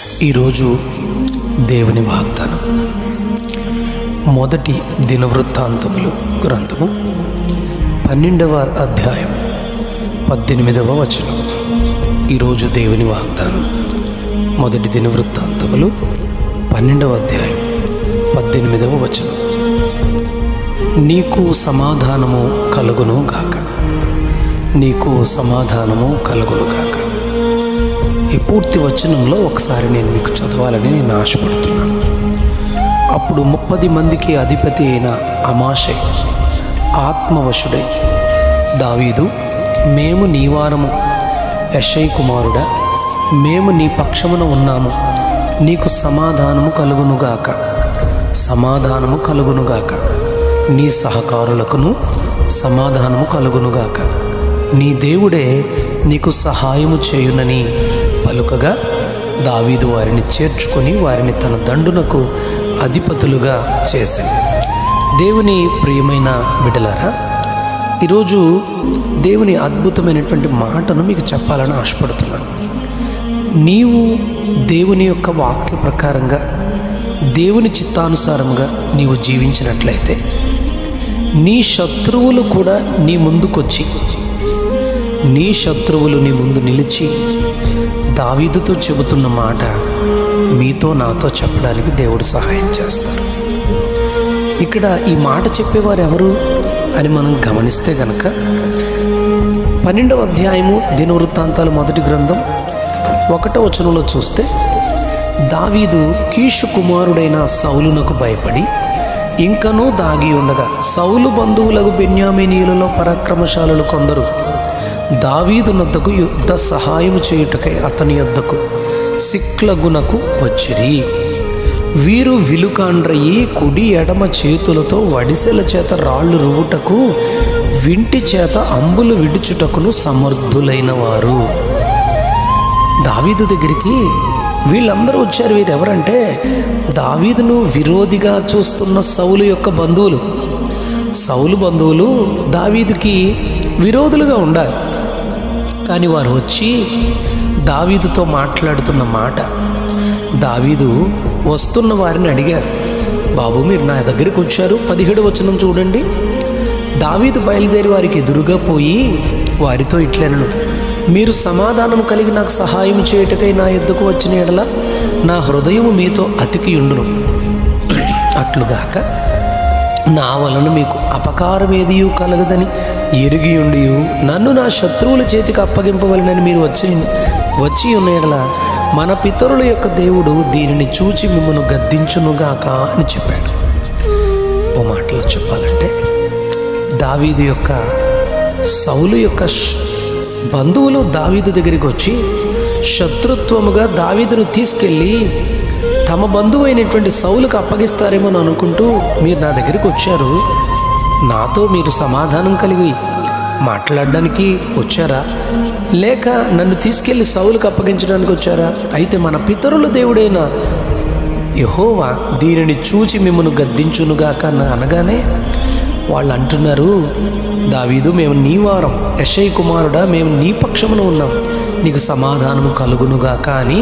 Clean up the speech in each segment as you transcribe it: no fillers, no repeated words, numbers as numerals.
ఈరోజు దేవుని వాగ్దానం మొదటి దినవృత్తాంతములు గ్రంథము 12వ అధ్యాయం 18వ వచనం. ఈరోజు దేవుని వాగ్దానం మొదటి దినవృత్తాంతములు 12వ అధ్యాయం 18వ వచనం. నీకు సమాధానము కలుగును గాక, నీకు సమాధానము కలుగును గాక. ఈ పూర్తి వచనంలో ఒకసారి నేను మీకు చదవాలని నేను ఆశపడుతున్నాను. అప్పుడు 30 మందికి అధిపతి అయిన అమాషై ఆత్మవశుడై, దావీదు, మేము నీ వారము, యెషై కుమారుడా, మేము నీ పక్షమున ఉన్నాము, నీకు సమాధానము కలుగునుగాక, సమాధానము కలుగునుగాక, నీ సహకారులకును సమాధానము కలుగునుగాక, నీ దేవుడే నీకు సహాయము చేయునని పలుకగా, దావీదు వారిని చేర్చుకొని వారిని తన దండునకు అధిపతులుగా చేశాడు. దేవుని ప్రియమైన బిడ్డలారా, ఈరోజు దేవుని అద్భుతమైనటువంటి మాటను మీకు చెప్పాలని ఆశపడుతున్నాను. నీవు దేవుని యొక్క వాక్య ప్రకారంగా, దేవుని చిత్తానుసారంగా నీవు జీవించినట్లయితే నీ శత్రువులు కూడా నీ ముందుకొచ్చి, నీ శత్రువులు నీ ముందు నిలిచి దావీదుతో చెబుతున్న మాట మీతో నాతో చెప్పడానికి దేవుడు సహాయం చేస్తారు. ఇక్కడ ఈ మాట చెప్పేవారు ఎవరు అని మనం గమనిస్తే గనక 12వ అధ్యాయము దినవృత్తాంతాలు మొదటి గ్రంథం 1వ వచనంలో చూస్తే, దావీదు కీషు కుమారుడైన సౌలునకు భయపడి ఇంకనూ దాగి ఉండగా, సౌలు బంధువులకు బెన్యామీనీయులలో పరాక్రమశాలులు కొందరు దావీదు నొద్దకు యుద్ధ సహాయము చేయుటకై అతని యొద్దకు సిక్లగునకు వచ్చిరి. వీరు విలుకాండ్రయి కుడి ఎడమ చేతులతో వడిసెల చేత రాళ్ళు రువ్వుటకు, వింటి చేత అంబులు విడుచుటకును సమర్థులైన వారు. దావీదు దగ్గరికి వీళ్ళందరూ వచ్చారు. వీరెవరంటే దావీదును విరోధిగా చూస్తున్న సౌలు యొక్క బంధువులు. సౌలు బంధువులు దావీదుకి విరోధులుగా ఉండాలి, కానీ వారు వచ్చి దావీదుతో మాట్లాడుతున్న మాట, దావీదు వస్తున్న వారిని అడిగారు, బాబు మీరు నా దగ్గరికి వచ్చారు. 17వ వచనం చూడండి. దావీదు బయలుదేరి వారికి ఎదురుగా పోయి వారితో ఇట్లనెను, మీరు సమాధానం కలిగి నాకు సహాయం చేయుటకై నా యొద్దకు వచ్చిన యెడల నా హృదయము మీతో అతికి ఉండును. అట్లుగాక నా వలన మీకు అపకారమేదియూ కలగదని ఎరిగి ఉండి నన్ను నా శత్రువుల చేతికి అప్పగింపవలనని మీరు వచ్చి ఉన్న యెడల మన పితరుల యొక్క దేవుడు దీనిని చూచి మిమ్మల్ని గద్దించునుగాక అని చెప్పాడు. ఓ మాటలో చెప్పాలంటే, దావీదు యొక్క సౌలు యొక్క బంధువులు దావీదు దగ్గరికి వచ్చి శత్రుత్వముగా దావీదును తీసుకెళ్ళి తమ బంధువు అయినటువంటి సౌలుకు అప్పగిస్తారేమో అని అనుకుంటూ మీరు నా దగ్గరికి వచ్చారు. నాతో మీరు సమాధానం కలిగి మాట్లాడడానికి వచ్చారా, లేక నన్ను తీసుకెళ్ళి సౌలుకు అప్పగించడానికి వచ్చారా? అయితే మన పితరుల దేవుడైన యెహోవా దీనిని చూచి మిమ్మల్ని గద్దించునుగాక అనగానే వాళ్ళు అంటున్నారు, దావీదు, మేము నీ వారం, యెషై కుమారుడా, మేము నీ పక్షమున ఉన్నాం, నీకు సమాధానము కలుగునుగాక అని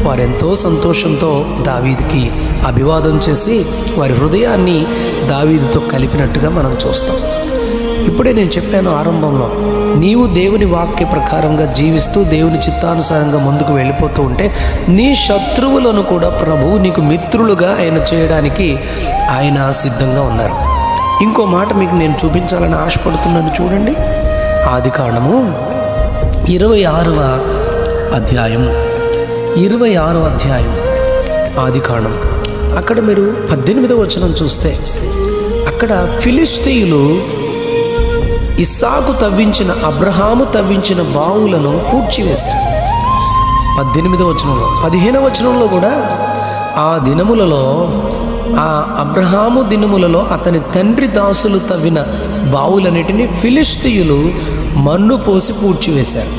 వారెంతో సంతోషంతో దావీదుకి అభివాదం చేసి వారి హృదయాన్ని దావీదుతో కలిపినట్టుగా మనం చూస్తాం. ఇప్పుడే నేను చెప్పాను ఆరంభంలో, నీవు దేవుని వాక్య ప్రకారంగా జీవిస్తూ దేవుని చిత్తానుసారంగా ముందుకు వెళ్ళిపోతూ ఉంటే నీ శత్రువులను కూడా ప్రభువు నీకు మిత్రులుగా ఆయన చేయడానికి ఆయన సిద్ధంగా ఉన్నారు. ఇంకో మాట మీకు నేను చూపించాలని ఆశపడుతున్నాను. చూడండి, ఆదికాండము 26వ అధ్యాయం ఆదికాండం, అక్కడ మీరు 18వ వచనం చూస్తే, అక్కడ ఫిలిష్తీయులు ఇస్సాకు తవ్వించిన, అబ్రహాము తవ్వించిన బావులను పూడ్చివేశారు. 18వ వచనంలో, 15వ వచనంలో కూడా ఆ దినములలో, ఆ అబ్రహాము దినములలో అతని తండ్రి దాసులు తవ్విన బావులన్నిటినీ ఫిలిష్తీయులు మన్ను పోసి పూడ్చివేశారు.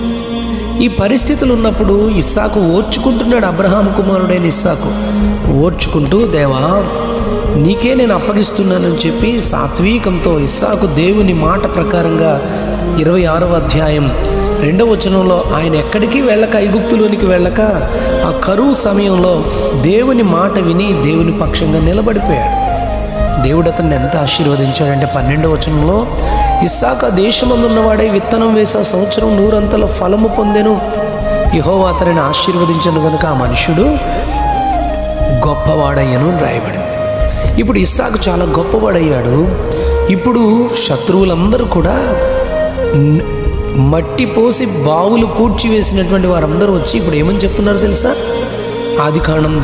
ఈ పరిస్థితులు ఉన్నప్పుడు ఇస్సాకు ఓర్చుకుంటున్నాడు. అబ్రహాము కుమారుడైన ఇస్సాకు ఓర్చుకుంటూ, దేవా నీకే నేను అప్పగిస్తున్నానని చెప్పి సాత్వికంతో ఇస్సాకు దేవుని మాట ప్రకారంగా 26వ అధ్యాయం 2వ వచనంలో ఆయన ఎక్కడికి వెళ్ళక, ఐగుప్తులోనికి వెళ్ళక, ఆ కరువు సమయంలో దేవుని మాట విని దేవుని పక్షంగా నిలబడిపోయాడు. దేవుడు అతన్ని ఎంత ఆశీర్వదించాడంటే 12వ వచనంలో, ఇస్సాకు దేశమందున్నవాడై విత్తనం వేసే సంవత్సరం 100 ఫలము పొందెను, యెహోవా అతనిని ఆశీర్వదించను గనుక ఆ మనుషుడు గొప్పవాడయ్యను అని రాయబడింది. ఇప్పుడు ఇస్సాకు చాలా గొప్పవాడయ్యాడు. ఇప్పుడు శత్రువులందరూ కూడా మట్టి పోసి బావులు పూడ్చివేసినటువంటి వారందరూ వచ్చి ఇప్పుడు ఏమని చెప్తున్నారో తెలుసా? ఆదికాండం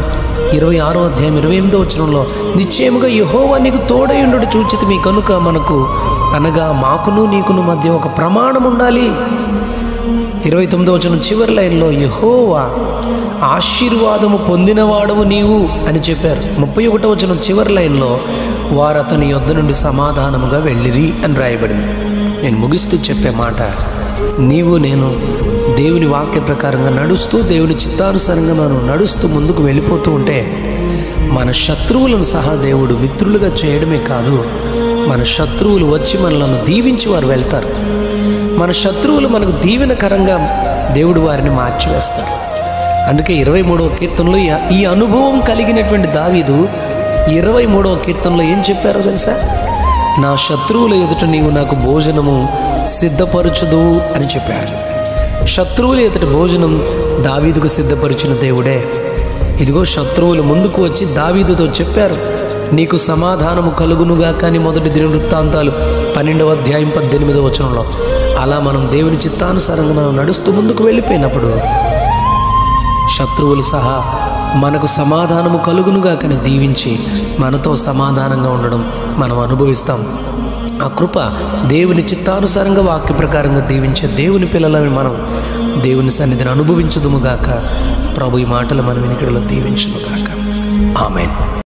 26వ అధ్యాయం 28వ వచనంలో, నిశ్చయముగా యెహోవా నీకు తోడయుండుట చూచితిమి కనుక మనకు, అనగా మాకును నీకును మధ్య ఒక ప్రమాణం ఉండాలి. 29వ వచనం చివరి లైన్లో, యెహోవా ఆశీర్వాదము పొందినవాడవు నీవు అని చెప్పారు. 31వ వచనం చివరి లైన్లో, వారు అతని యొద్ద నుండి సమాధానముగా వెళ్ళిరి అని రాయబడింది. నేను ముగిస్తూ చెప్పే మాట, నీవు నేను దేవుని వాక్య ప్రకారంగా నడుస్తూ, దేవుని చిత్తానుసారంగా మనం నడుస్తూ ముందుకు వెళ్ళిపోతూ ఉంటే మన శత్రువులను సహా దేవుడు మిత్రులుగా చేయడమే కాదు, మన శత్రువులు వచ్చి మనలను దీవించి వారు వెళ్తారు. మన శత్రువులు మనకు దీవెనకరంగా దేవుడు వారిని మార్చివేస్తారు. అందుకే 23వ కీర్తనలో ఈ అనుభవం కలిగినటువంటి దావీదు 23వ కీర్తనలో ఏం చెప్పారో తెలుసా? నా శత్రువుల ఎదుట నీవు నాకు భోజనము సిద్ధపరచుదు అని చెప్పాడు. శత్రువుల ఎదుట భోజనం దావీదుకు సిద్ధపరిచిన దేవుడే. ఇదిగో శత్రువులు ముందుకు వచ్చి దావీదుతో చెప్పారు, నీకు సమాధానము కలుగునుగా. కానీ మొదటి దినవృత్తాంతాలు 12వ అధ్యాయం 18వ వచనంలో అలా మనం దేవుని చిత్తానుసారంగా మనం నడుస్తూ ముందుకు వెళ్ళిపోయినప్పుడు శత్రువులు సహా మనకు సమాధానము కలుగునుగా కానీ దీవించి మనతో సమాధానంగా ఉండడం మనం అనుభవిస్తాం. ఆ కృప దేవుని చిత్తానుసారంగా వాక్య ప్రకారంగా దీవించే దేవుని పిల్లలని మనం దేవుని సన్నిధిని అనుభవించుదుముగాక. ప్రభు ఈ మాటలు మన వినికిడిలో దీవించునుగాక. ఆమేన్.